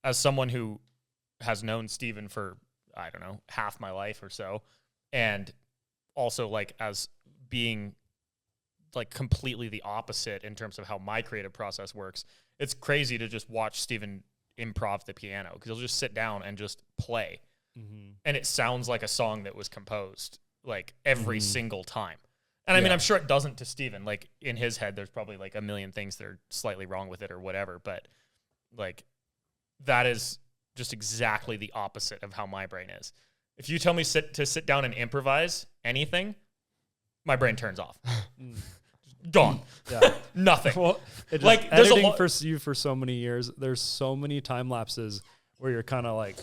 as someone who has known Steven for, I don't know, half my life or so, and also like as being like completely the opposite in terms of how my creative process works, it's crazy to just watch Steven improv the piano, because he'll just sit down and just play. And it sounds like a song that was composed like every single time. And I mean, I'm sure it doesn't to Steven. Like in his head, there's probably like a million things that are slightly wrong with it or whatever. But like that is just exactly the opposite of how my brain is. If you tell me to sit down and improvise anything, my brain turns off. Gone. Yeah. Nothing. Well, like editing for you for so many years, there's so many time lapses where you're kind of like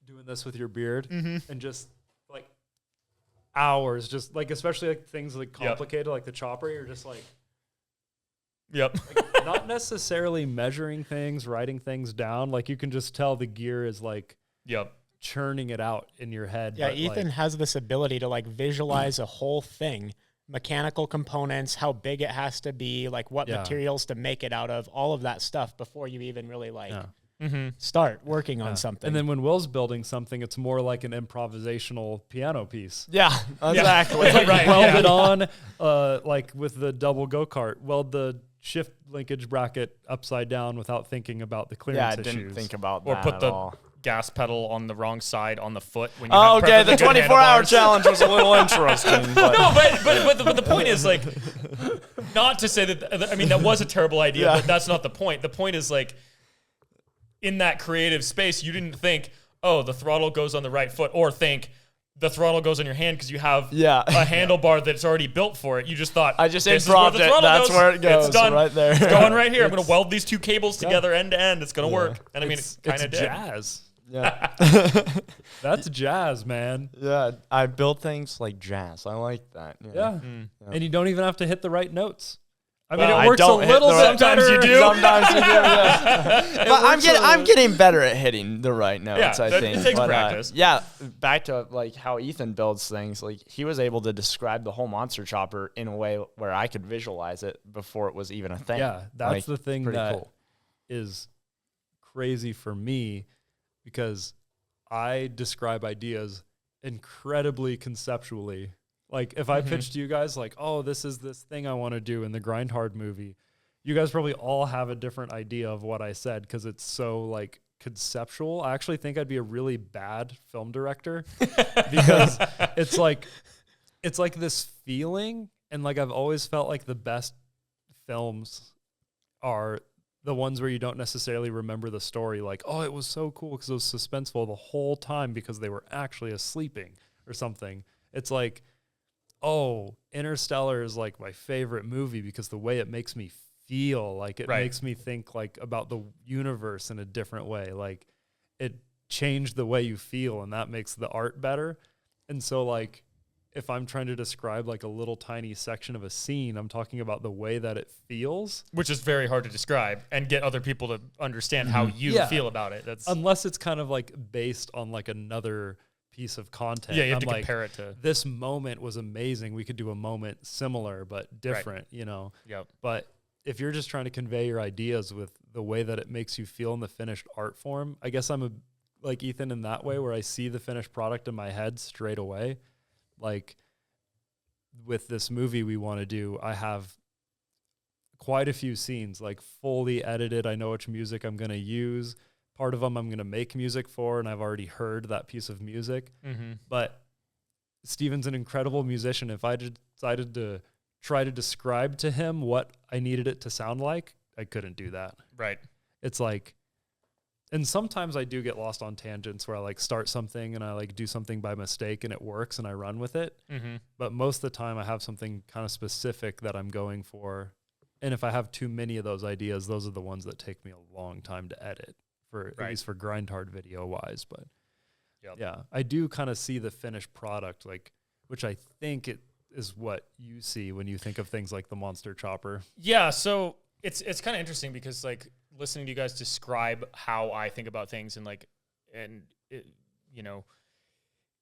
doing this with your beard and just like hours, just like, especially like things like complicated, like the chopper, you're just like, like, not necessarily measuring things, writing things down. Like you can just tell the gear is like, churning it out in your head. Yeah. Ethan has this ability to like visualize a whole thing, mechanical components, how big it has to be, like what materials to make it out of, all of that stuff before you even really like start working on something. And then when Will's building something, it's more like an improvisational piano piece. Yeah, exactly. It's like weld it on, like with the double go-kart, weld the shift linkage bracket upside down without thinking about the clearance issues. Yeah, I didn't think about or that put at the all. Gas pedal on the wrong side on the foot. When you okay, the 24-hour challenge was a little interesting. But. No, but the point is like, not to say that, I mean, that was a terrible idea, but that's not the point. The point is like, in that creative space, you didn't think, oh, the throttle goes on the right foot, or think the throttle goes on your hand because you have a handlebar that's already built for it. You just thought, I just improved it. That's where it goes. It's done. Right there. It's going right here. I'm going to weld these two cables together end to end. It's going to work. And I mean, it kind of did. Jazz. Yeah. That's jazz, man. Yeah, I build things like jazz. I like that. Yeah. And you don't even have to hit the right notes. I mean, it works a little bit sometimes better. You do. Sometimes you do. Yeah. But I'm getting better at hitting the right notes. I think it takes practice. Back to like how Ethan builds things. Like he was able to describe the whole monster chopper in a way where I could visualize it before it was even a thing. Yeah, that's like, the thing that is crazy for me, because I describe ideas incredibly conceptually. Like if I pitched to you guys like, oh, this is this thing I want to do in the Grind Hard movie, you guys probably all have a different idea of what I said because it's so like conceptual. I actually think I'd be a really bad film director because it's like this feeling, and like I've always felt like the best films are the ones where you don't necessarily remember the story, like, oh, it was so cool because it was suspenseful the whole time because they were actually sleeping or something. It's like, oh, Interstellar is like my favorite movie because the way it makes me feel, like it makes me think like about the universe in a different way. Like it changed the way you feel, and that makes the art better. And so like if I'm trying to describe like a little tiny section of a scene, I'm talking about the way that it feels. Which is very hard to describe and get other people to understand how you feel about it. That's unless it's kind of like based on like another piece of content. Yeah, you have to compare it to. This moment was amazing. We could do a moment similar but different, you know? Yep. But if you're just trying to convey your ideas with the way that it makes you feel in the finished art form, I guess I'm like Ethan in that way, where I see the finished product in my head straight away. Like with this movie we want to do, I have quite a few scenes like fully edited. I know which music I'm going to use. Part of them I'm going to make music for, and I've already heard that piece of music. But Steven's an incredible musician. If I decided to try to describe to him what I needed it to sound like, I couldn't do that. Right. It's like, and sometimes I do get lost on tangents where I like start something and I like do something by mistake and it works and I run with it. But most of the time I have something kind of specific that I'm going for. And if I have too many of those ideas, those are the ones that take me a long time to edit. For at least for Grind Hard video wise, but yeah, I do kind of see the finished product, like, which I think it is what you see when you think of things like the monster chopper. Yeah, so it's kind of interesting because like listening to you guys describe how I think about things and like, and it, you know,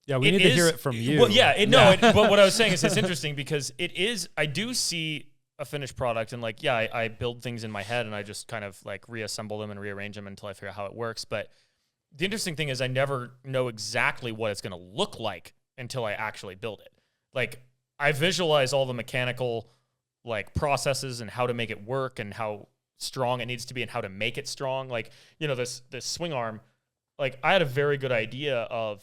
yeah, we need to hear it from you. Well, but what I was saying is it's interesting because it is. I do see a finished product, and like, yeah, I build things in my head and I just kind of like reassemble them and rearrange them until I figure out how it works. But the interesting thing is I never know exactly what it's going to look like until I actually build it. Like, I visualize all the mechanical like processes and how to make it work and how strong it needs to be and how to make it strong. Like, you know, this swing arm, like I had a very good idea of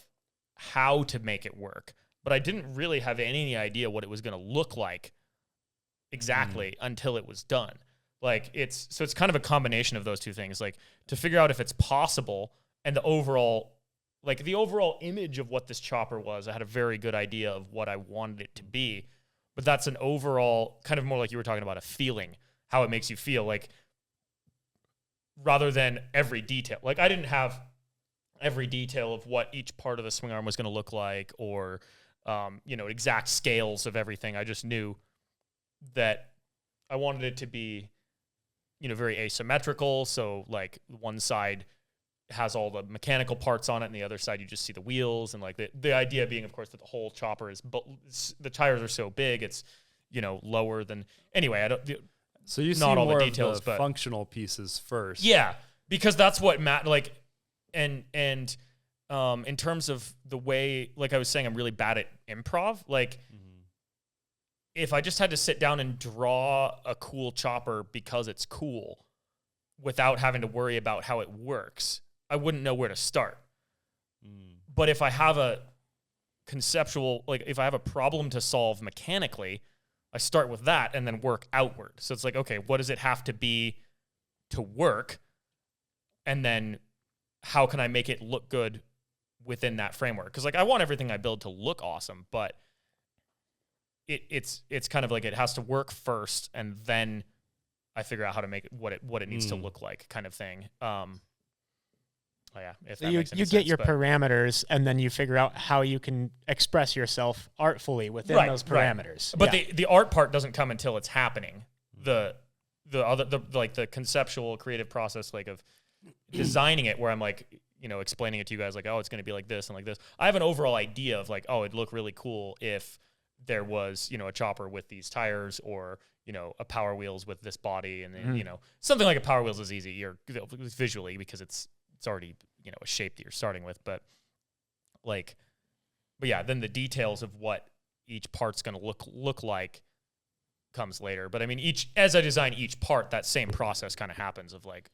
how to make it work, but I didn't really have any idea what it was going to look like exactly until it was done. Like, it's kind of a combination of those two things, like to figure out if it's possible, and the overall image of what this chopper was. I had a very good idea of what I wanted it to be, but that's an overall kind of more like you were talking about, a feeling, how it makes you feel, like, rather than every detail. Like, I didn't have every detail of what each part of the swing arm was going to look like, or you know, exact scales of everything. I just knew that I wanted it to be, you know, very asymmetrical. So like one side has all the mechanical parts on it, and the other side you just see the wheels. And like the idea being, of course, that the whole chopper is, but the tires are so big, it's, you know, lower than, anyway, I don't. So you see not all more the details, of the but functional pieces first. Yeah, because that's what like, and in terms of the way, like I was saying, I'm really bad at improv. Like, if I just had to sit down and draw a cool chopper because it's cool without having to worry about how it works, I wouldn't know where to start. But if I have a conceptual, like if I have a problem to solve mechanically, I start with that and then work outward. So it's like, okay, what does it have to be to work? And then how can I make it look good within that framework? Because like, I want everything I build to look awesome, but it's kind of like it has to work first, and then I figure out how to make it what it needs to look like, kind of thing. If so that makes any you sense, get your parameters, and then you figure out how you can express yourself artfully within those parameters. Right. But the art part doesn't come until it's happening. The conceptual creative process, like of designing it, where I'm like, you know, explaining it to you guys, like, oh, it's going to be like this and like this. I have an overall idea of like, oh, it'd look really cool if there was, you know, a chopper with these tires, or, you know, a Power Wheels with this body, and then, you know, something like a Power Wheels is easy visually because it's already, you know, a shape that you're starting with. But yeah, then the details of what each part's going to look like comes later. But I mean, as I design each part, that same process kind of happens of like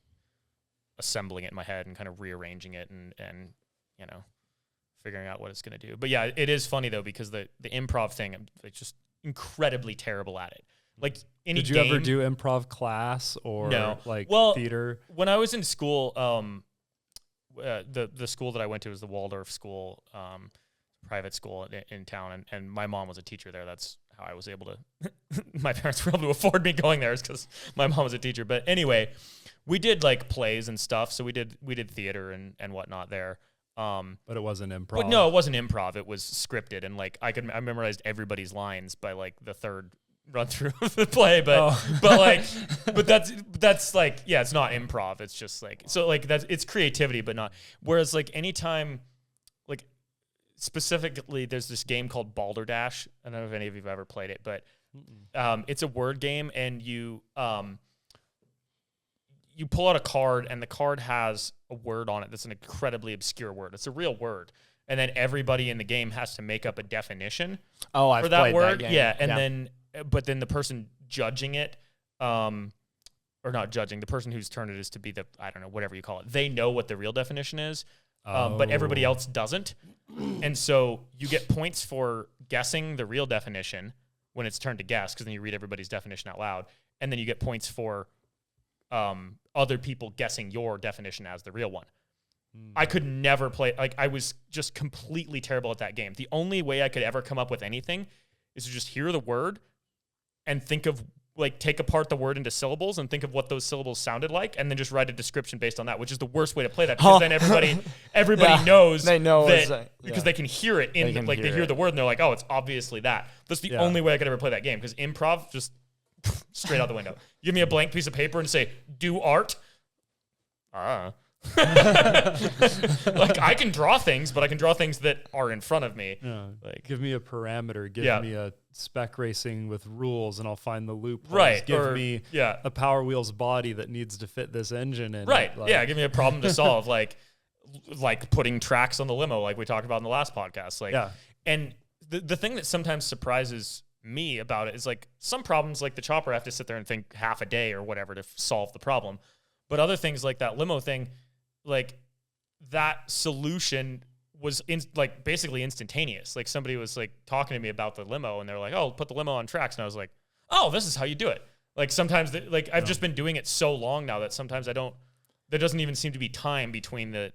assembling it in my head and kind of rearranging it and you know, figuring out what it's going to do. But yeah, it is funny though, because the improv thing, I'm like just incredibly terrible at it. Like, did you ever do improv class or theater? When I was in school, the school that I went to was the Waldorf school, private school in town, and my mom was a teacher there. That's how I was able to. My parents were able to afford me going there, is because my mom was a teacher. But anyway, we did like plays and stuff, so we did theater and whatnot there. But it wasn't improv. But no, it wasn't improv. It was scripted, and like I memorized everybody's lines by like the third run through of the play. But but that's like, yeah, it's not improv. It's just like, so like it's creativity, but not. Whereas like anytime, like specifically, there's this game called Balderdash. I don't know if any of you've ever played it, but it's a word game, and you pull out a card, and the card has a word on it that's an incredibly obscure word. It's a real word. And then everybody in the game has to make up a definition for that word. That game. Yeah. And but then the person judging it, or not judging, the person whose turn it is to be the, I don't know, whatever you call it, they know what the real definition is, but everybody else doesn't. And so you get points for guessing the real definition when it's turn to guess, because then you read everybody's definition out loud. And then you get points for other people guessing your definition as the real one. I could never play, like I was just completely terrible at that game. The only way I could ever come up with anything is to just hear the word and think of, like, take apart the word into syllables and think of what those syllables sounded like, and then just write a description based on that, which is the worst way to play that, because then everybody knows they know that, because they can hear it in, they hear the word and they're like, oh, it's obviously that. That's the only way I could ever play that game, because improv just straight out the window. Give me a blank piece of paper and say, do art. Like I can draw things, but I can draw things that are in front of me. Yeah. Like, give me a parameter, give me a spec racing with rules, and I'll find the loopholes. Right. Give me a Power Wheels body that needs to fit this engine in. Right. Like, yeah. Give me a problem to solve. like putting tracks on the limo, like we talked about in the last podcast. Like, and the thing that sometimes surprises me about it is like some problems, like the chopper, I have to sit there and think half a day or whatever to solve the problem. But other things like that limo thing, like that solution was like basically instantaneous. Like somebody was like talking to me about the limo and they're like, oh, put the limo on tracks. And I was like, oh, this is how you do it. Like sometimes I've just been doing it so long now that sometimes there doesn't even seem to be time between the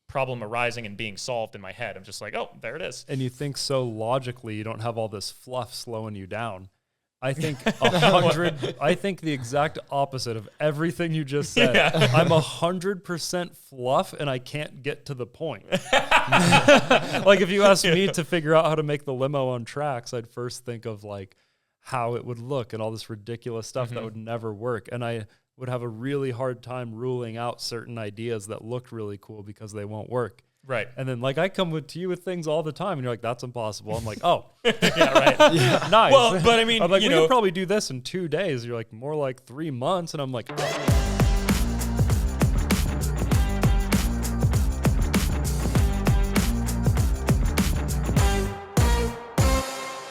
problem arising and being solved in my head. I'm just like, oh, there it is. And you think so logically, you don't have all this fluff slowing you down. I think I think the exact opposite of everything you just said. Yeah. I'm 100% fluff and I can't get to the point. Like if you asked me to figure out how to make the limo on tracks, I'd first think of like how it would look and all this ridiculous stuff that would never work. And I would have a really hard time ruling out certain ideas that looked really cool because they won't work. Right. And then like I come to you with things all the time and you're like, that's impossible. I'm like, oh. Yeah, right. Yeah, nice. Well, but I mean, I'm like, we could probably do this in 2 days. You're like, more like 3 months. And I'm like, oh.